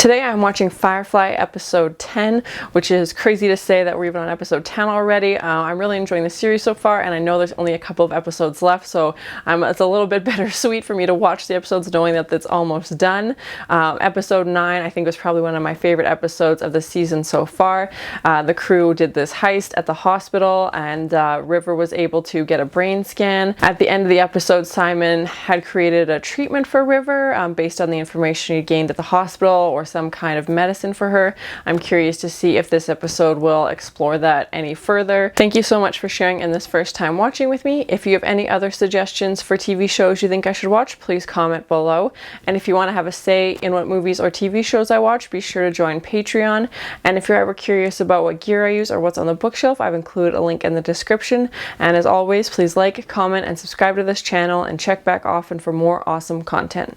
Today I'm watching Firefly episode 10, which is crazy to say that we're even on episode 10 already. I'm really enjoying the series so far, and I know there's only a couple of episodes left, so it's a little bit bittersweet for me to watch the episodes knowing that it's almost done. Episode 9 I think was probably one of my favorite episodes of the season so far. The crew did this heist at the hospital, and River was able to get a brain scan. At the end of the episode, Simon had created a treatment for River based on the information he gained at the hospital, or some kind of medicine for her. I'm curious to see if this episode will explore that any further. Thank you so much for sharing in this first time watching with me. If you have any other suggestions for TV shows you think I should watch, please comment below. And if you want to have a say in what movies or TV shows I watch, be sure to join Patreon. And if you're ever curious about what gear I use or what's on the bookshelf, I've included a link in the description. And as always, please like, comment, and subscribe to this channel, and check back often for more awesome content.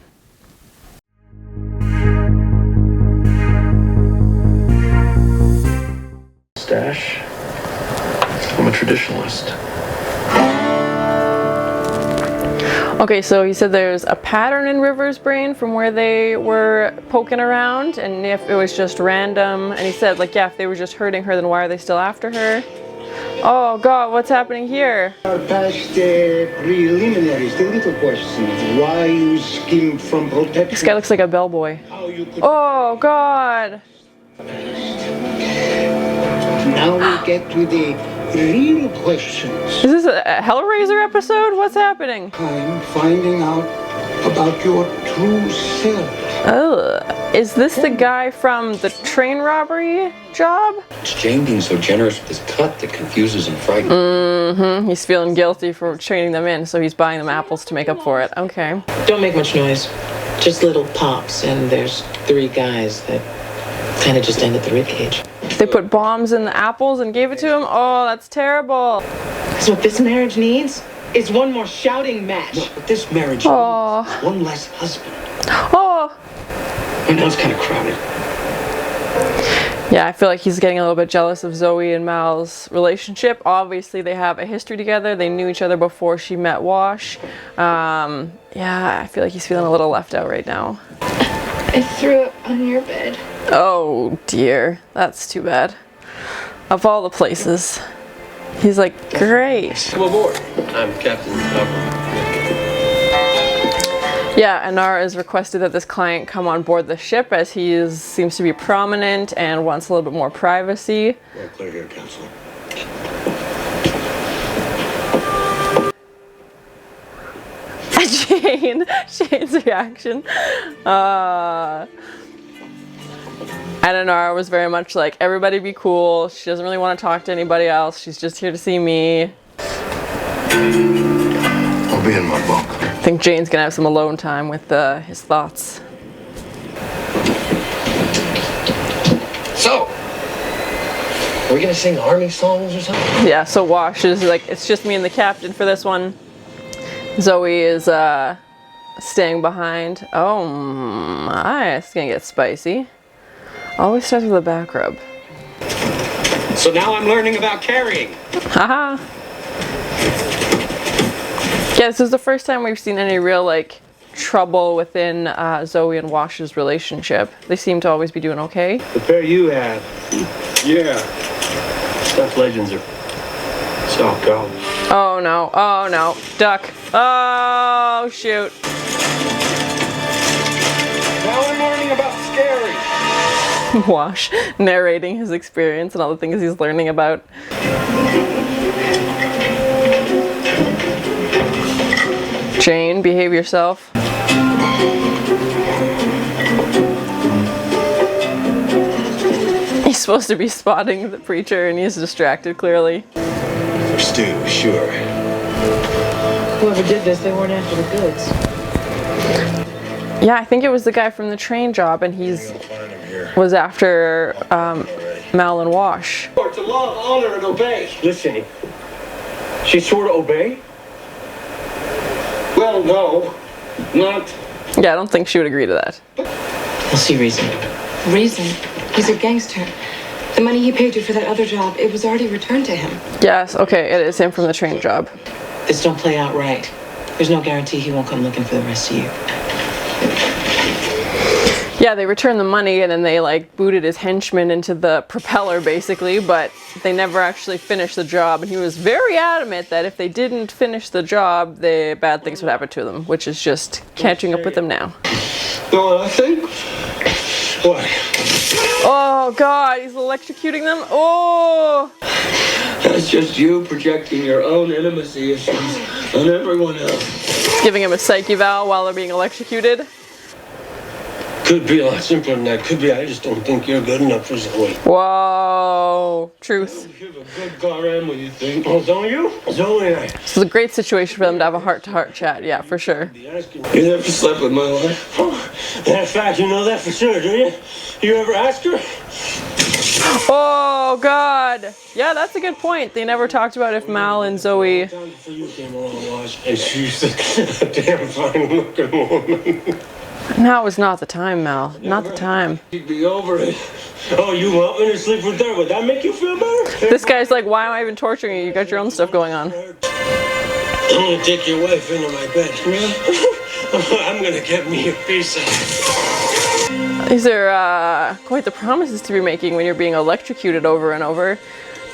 Stash. I'm a traditionalist. Okay, so he said there's a pattern in River's brain from where they were poking around, and if it was just random, and he said, like, yeah, if they were just hurting her, then why are they still after her? Oh god, what's happening here? Past the preliminaries, the little questions. Why you scheme from protection? This guy looks like a bellboy. Oh god! Now we get to the real questions. Is this a Hellraiser episode? What's happening? I'm finding out about your true self. Ugh. Is this the guy from the train robbery job? It's Jayne being so generous with his cut that confuses and frightens. Mm-hmm. He's feeling guilty for training them in, so he's buying them apples to make up for it. Okay. Don't make much noise. Just little pops, and there's 3 guys that kind of just ended the ribcage. They put bombs in the apples and gave it to him? Oh, that's terrible. So what this marriage needs is one more shouting match. No, but this marriage Oh. needs one less husband. Oh! Right now it's kind of crowded. Yeah, I feel like he's getting a little bit jealous of Zoe and Mal's relationship. Obviously, they have a history together. They knew each other before she met Wash. Yeah, I feel like he's feeling a little left out right now. I threw it on your bed. Oh dear, that's too bad. Of all the places. He's like, great. Come aboard. I'm Captain Hoban. Yeah, Inara has requested that this client come on board the ship, as he seems to be prominent and wants a little bit more privacy. Well, clear here, counselor. Jayne's reaction. And Inara was very much like, everybody be cool. She doesn't really want to talk to anybody else. She's just here to see me. I'll be in my bunk. I think Jayne's gonna have some alone time with his thoughts. So, are we gonna sing army songs or something? Yeah, so Wash is like, it's just me and the captain for this one. Zoe is staying behind. Oh my, it's gonna get spicy. Always starts with a back rub. So now I'm learning about carrying. Haha. Yeah, this is the first time we've seen any real, like, trouble within Zoe and Wash's relationship. They seem to always be doing okay. The pair you have. Yeah. Stuff legends are so go. Oh no, oh no. Duck. Oh, shoot. Now I'm learning about scary. Wash narrating his experience and all the things he's learning about. Jayne, behave yourself. He's supposed to be spotting the preacher and he's distracted clearly. For Stu, sure. Whoever did this, they weren't after the goods. Yeah, I think it was the guy from the train job, and was after Mal and Wash. To love, honor, and obey. Listen, she swore to obey? Well, no, not. Yeah, I don't think she would agree to that. We'll see reason. Reason? He's a gangster. The money he paid you for that other job, it was already returned to him. Yes, okay, it is him from the train job. This don't play out right. There's no guarantee he won't come looking for the rest of you. Yeah, they returned the money and then they like booted his henchman into the propeller basically, but they never actually finished the job, and he was very adamant that if they didn't finish the job, bad things would happen to them, which is just catching up with them now. No, I think. What? Oh god, he's electrocuting them. Oh! That's just you projecting your own intimacy issues on everyone else. Giving him a psych eval while they're being electrocuted. Could be a lot simpler than that. Could be I just don't think you're good enough for Zoe. Whoa, truth. You have a good car and when you think. Oh, don't you? Zoe, This is a great situation for them to have a heart-to-heart chat, yeah, for sure. You never slept with my wife? Oh, in fact, you know that for sure, do you? You ever ask her? Oh god! Yeah, that's a good point. They never talked about if Mal and Zoe... For you came along, Wash, and she's a damn fine-looking woman. Now is not the time, Mal. Not the time. You'd be over it. Oh, you want me to sleep with her? Would that make you feel better? This guy's like, why am I even torturing you? You got your own stuff going on. I'm gonna take your wife into my bed. I'm gonna get me a piece of. These are quite the promises to be making when you're being electrocuted over and over.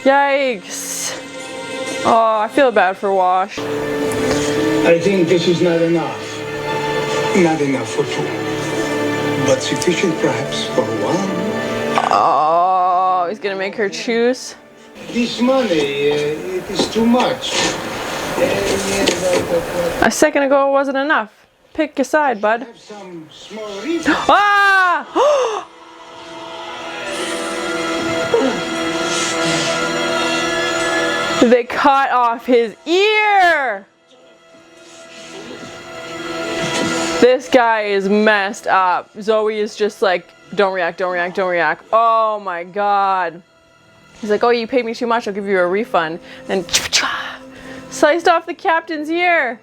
Yikes. Oh, I feel bad for Wash. I think this is not enough. Not enough for two, but sufficient perhaps for one. Oh, he's gonna make her choose. This money, it is too much. A second ago it wasn't enough. Pick a side, bud. Have some small reason. Ah! They cut off his ear! This guy is messed up. Zoe is just like, don't react, don't react, don't react. Oh my god. He's like, oh, you paid me too much, I'll give you a refund. And sliced off the captain's ear.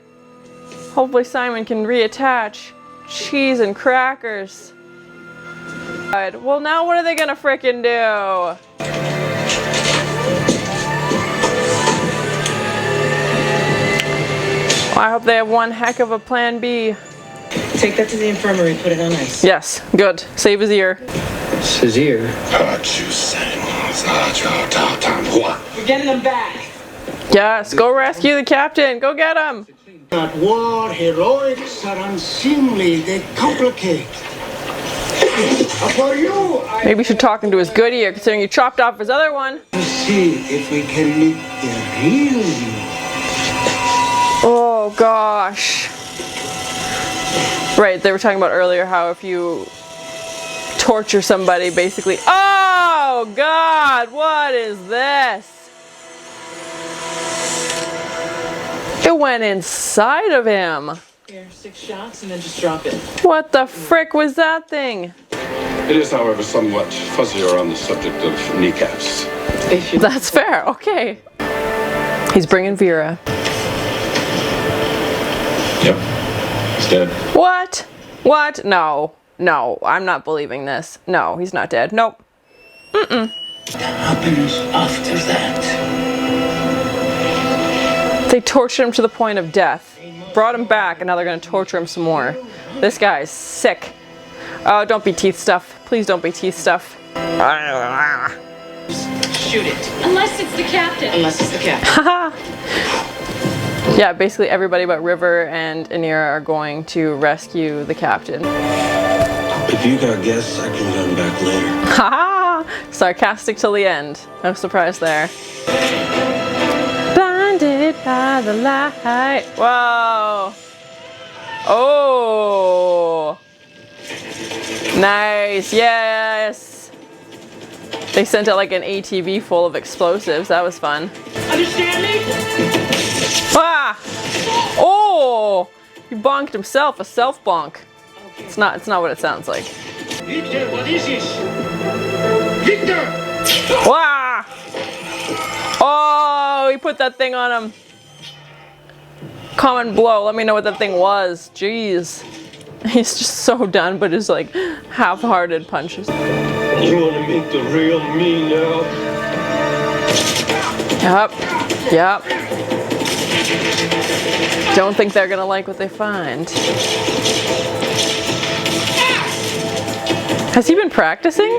Hopefully Simon can reattach. Cheese and crackers. Well, now what are they gonna frickin' do? I hope they have one heck of a plan B. Take that to the infirmary, put it on ice. Yes, good. Save his ear. It's his ear. We're getting them back. Yes, go rescue the captain. Go get him. That war heroics are unseemly. They complicate. For you, Maybe you should talk into his good ear, considering you chopped off his other one. see if we can meet the real you. Oh gosh. Right, they were talking about earlier how if you torture somebody, basically. Oh god, what is this? It went inside of him. Here, 6 shots and then just drop it. What the frick was that thing? It is, however, somewhat fuzzier on the subject of kneecaps. That's fair, okay. He's bringing Vera. Yep. He's dead. What? What? No. No, I'm not believing this. No, he's not dead. Nope. Mm-mm. What happens after that? They tortured him to the point of death. Brought him back, and now they're going to torture him some more. This guy's sick. Oh, don't be teeth stuff. Please don't be teeth stuff. Shoot it. Unless it's the captain. Unless it's the captain. Haha. Yeah, basically everybody but River and Inara are going to rescue the captain. If you got guests, I can come back later. Haha! Sarcastic till the end. No surprise there. Blinded by the light. Whoa! Oh! Nice, yes! They sent out like an ATV full of explosives. That was fun. Understand me? Ah! Oh! He bonked himself, a self-bonk. It's not what it sounds like. Victor, what is this? Victor! Wah! Oh, he put that thing on him. Common blow. Let me know what that thing was. Jeez. He's just so done, but his like half-hearted punches. You want to meet the real me now? Yep. Yep. Don't think they're gonna like what they find. Has he been practicing?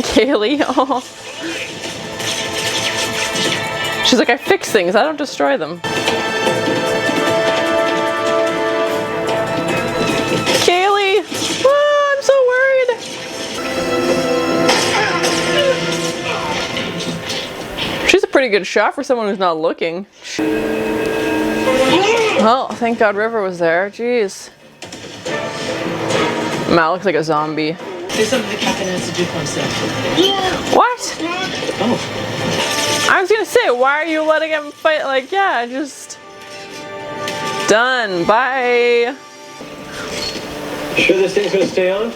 Kaylee, oh. She's like, I fix things, I don't destroy them. Kaylee! Oh, I'm so worried. She's a pretty good shot for someone who's not looking. Oh, thank God River was there. Jeez. Mal looks like a zombie. There's something the captain has to do for himself. What? Oh. I was gonna say, why are you letting him fight? Like, yeah, just done. Bye. Sure this thing's gonna stay on?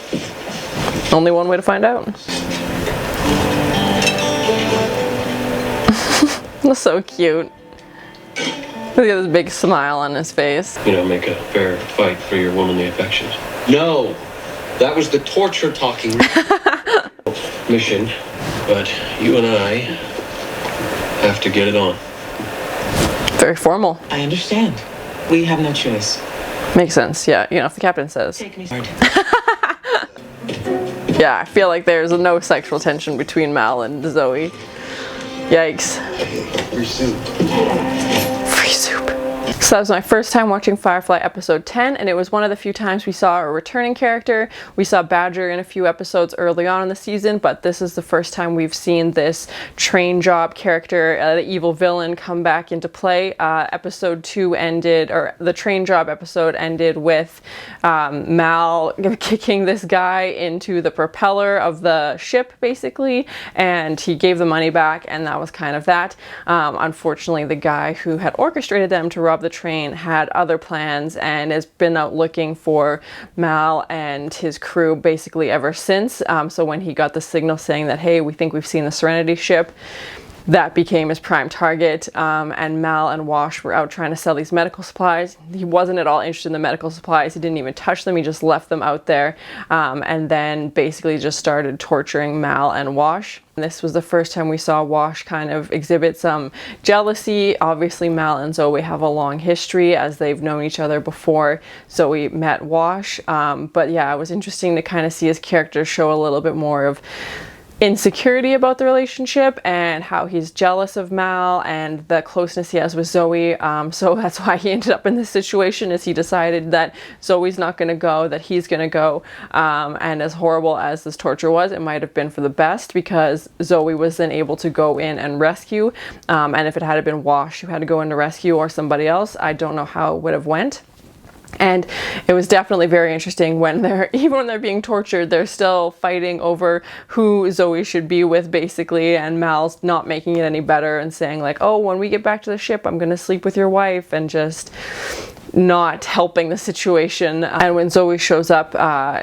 Only one way to find out. That's so cute. Look at this big smile on his face. You know, make a fair fight for your womanly affections. No, that was the torture talking. Mission, but you and I have to get it on. Very formal. I understand. We have no choice. Makes sense, yeah. You know, if the captain says. Take me hard. Yeah, I feel like there's no sexual tension between Mal and Zoe. Yikes. Free soup. Free soup. So that was my first time watching Firefly episode 10, and it was one of the few times we saw a returning character. We saw Badger in a few episodes early on in the season, but this is the first time we've seen this train job character, the evil villain, come back into play. Episode 2 ended, or the train job episode ended with Mal kicking this guy into the propeller of the ship, basically, and he gave the money back, and that was kind of that. Unfortunately, the guy who had orchestrated them to rob the train had other plans and has been out looking for Mal and his crew basically ever since. So when he got the signal saying that, hey, we think we've seen the Serenity ship, that became his prime target, and Mal and Wash were out trying to sell these medical supplies. He wasn't at all interested in the medical supplies. He didn't even touch them. He just left them out there, and then basically just started torturing Mal and Wash. And this was the first time we saw Wash kind of exhibit some jealousy. Obviously, Mal and Zoe have a long history as they've known each other before Zoe met Wash. But yeah, it was interesting to kind of see his character show a little bit more of insecurity about the relationship and how he's jealous of Mal and the closeness he has with Zoe. So that's why he ended up in this situation, is he decided that Zoe's not going to go, that he's going to go. And as horrible as this torture was, it might have been for the best, because Zoe was then able to go in and rescue. And if it had been Wash who had to go in to rescue, or somebody else, I don't know how it would have went. And it was definitely very interesting when even when they're being tortured, they're still fighting over who Zoe should be with, basically, and Mal's not making it any better and saying like, oh, when we get back to the ship, I'm gonna sleep with your wife, and just not helping the situation. And when Zoe shows up,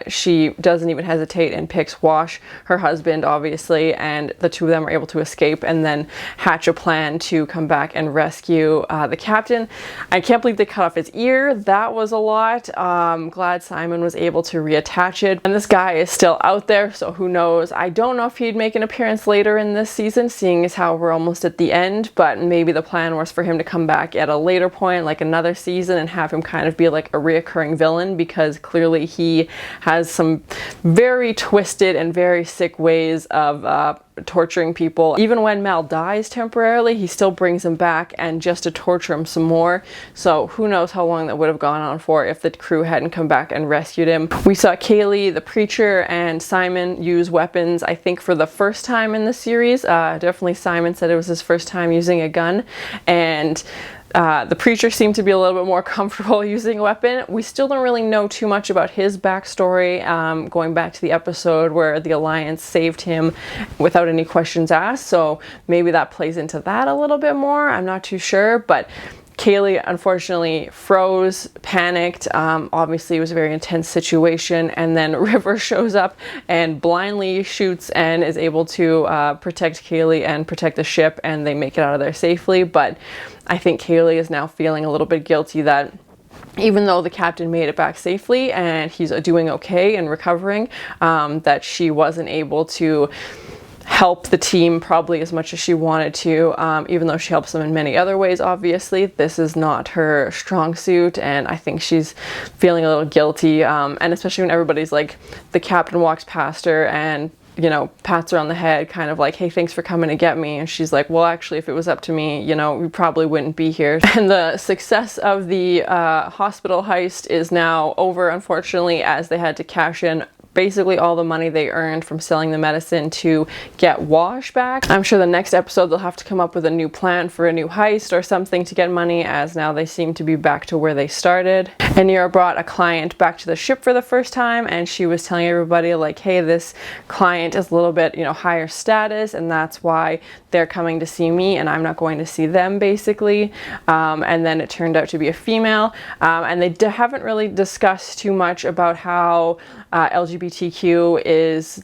she doesn't even hesitate and picks Wash, her husband, obviously, and the two of them are able to escape and then hatch a plan to come back and rescue the captain. I can't believe they cut off his ear. That was a lot. Glad Simon was able to reattach it. And this guy is still out there, so who knows. I don't know if he'd make an appearance later in this season, seeing as how we're almost at the end, but maybe the plan was for him to come back at a later point, like another season, and have him kind of be like a reoccurring villain, because clearly he has some very twisted and very sick ways of torturing people. Even when Mal dies temporarily, he still brings him back, and just to torture him some more. So who knows how long that would have gone on for if the crew hadn't come back and rescued him. We saw Kaylee, the preacher, and Simon use weapons, I think for the first time in the series. Definitely Simon said it was his first time using a gun, and the preacher seemed to be a little bit more comfortable using a weapon. We still don't really know too much about his backstory, going back to the episode where the Alliance saved him without any questions asked, so maybe that plays into that a little bit more. I'm not too sure, but Kaylee unfortunately froze, panicked. Obviously it was a very intense situation, and then River shows up and blindly shoots and is able to protect Kaylee and protect the ship, and they make it out of there safely. But I think Kaylee is now feeling a little bit guilty that even though the captain made it back safely and he's doing okay and recovering, that she wasn't able to help the team probably as much as she wanted to, even though she helps them in many other ways. Obviously, this is not her strong suit, and I think she's feeling a little guilty, and especially when everybody's like, the captain walks past her and, you know, pats her on the head, kind of like, hey, thanks for coming to get me. And she's like, well, actually, if it was up to me, you know, we probably wouldn't be here. And the success of the hospital heist is now over, unfortunately, as they had to cash in basically all the money they earned from selling the medicine to get Wash back. I'm sure the next episode they'll have to come up with a new plan for a new heist or something to get money, as now they seem to be back to where they started. Inara brought a client back to the ship for the first time, and she was telling everybody like, hey, this client is a little bit, you know, higher status, and that's why they're coming to see me and I'm not going to see them, basically. And then it turned out to be a female, and they haven't really discussed too much about how LGBTQ is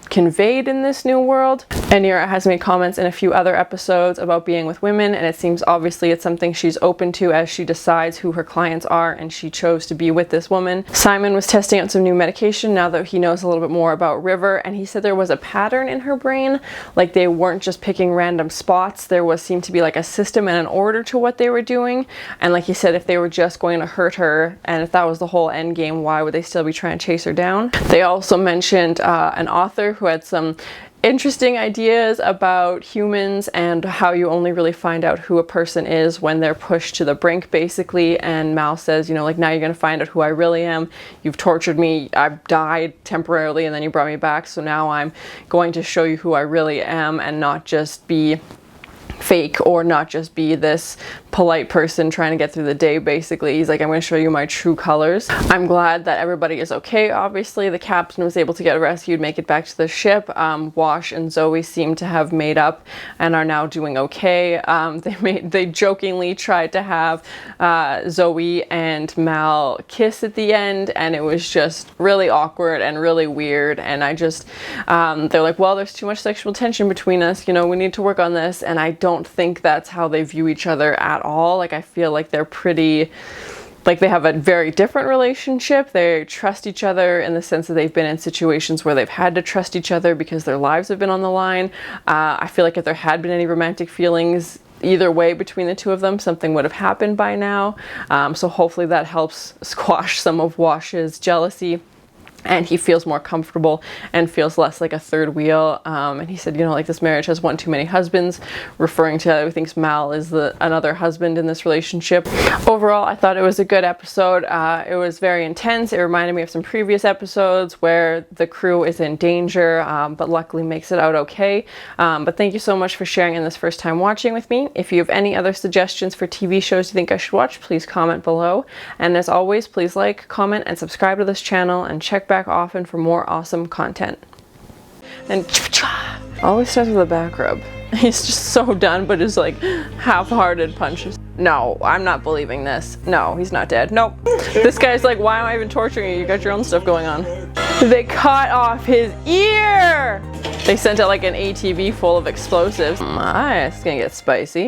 conveyed in this new world. Inara has made comments in a few other episodes about being with women, and it seems obviously it's something she's open to as she decides who her clients are, and she chose to be with this woman. Simon was testing out some new medication now that he knows a little bit more about River, and he said there was a pattern in her brain, like they weren't just picking random spots, there seemed to be like a system and an order to what they were doing. And like he said, if they were just going to hurt her, and if that was the whole end game, why would they still be trying to chase her down? They also mentioned an author who had some interesting ideas about humans and how you only really find out who a person is when they're pushed to the brink, basically. And Mal says, you know, like, now you're gonna find out who I really am. You've tortured me, I've died temporarily, and then you brought me back, so now I'm going to show you who I really am and not just be fake, or not just be this polite person trying to get through the day, basically. He's like, I'm going to show you my true colors. I'm glad that everybody is okay. Obviously, the captain was able to get rescued, make it back to the ship. Wash and Zoe seem to have made up and are now doing okay. They jokingly tried to have Zoe and Mal kiss at the end, and it was just really awkward and really weird. And I just, they're like, well, there's too much sexual tension between us, you know, we need to work on this. And I don't think that's how they view each other at all. Like, I feel like they're pretty, like, they have a very different relationship. They trust each other in the sense that they've been in situations where they've had to trust each other because their lives have been on the line. I feel like if there had been any romantic feelings either way between the two of them, something would have happened by now. So hopefully that helps squash some of Wash's jealousy, and he feels more comfortable and feels less like a third wheel. And he said, you know, like, this marriage has one too many husbands, referring to, he thinks Mal is another husband in this relationship. Overall, I thought it was a good episode. It was very intense. It reminded me of some previous episodes where the crew is in danger, but luckily makes it out okay. But thank you so much for sharing in this first time watching with me. If you have any other suggestions for TV shows you think I should watch, please comment below. And as always, please like, comment, and subscribe to this channel, and check back often for more awesome content. And always starts with a back rub. He's just so done, but his like half-hearted punches. No, I'm not believing this. No, he's not dead. Nope. This guy's like, why am I even torturing you? You got your own stuff going on. They cut off his ear! They sent out like an ATV full of explosives. My, it's gonna get spicy.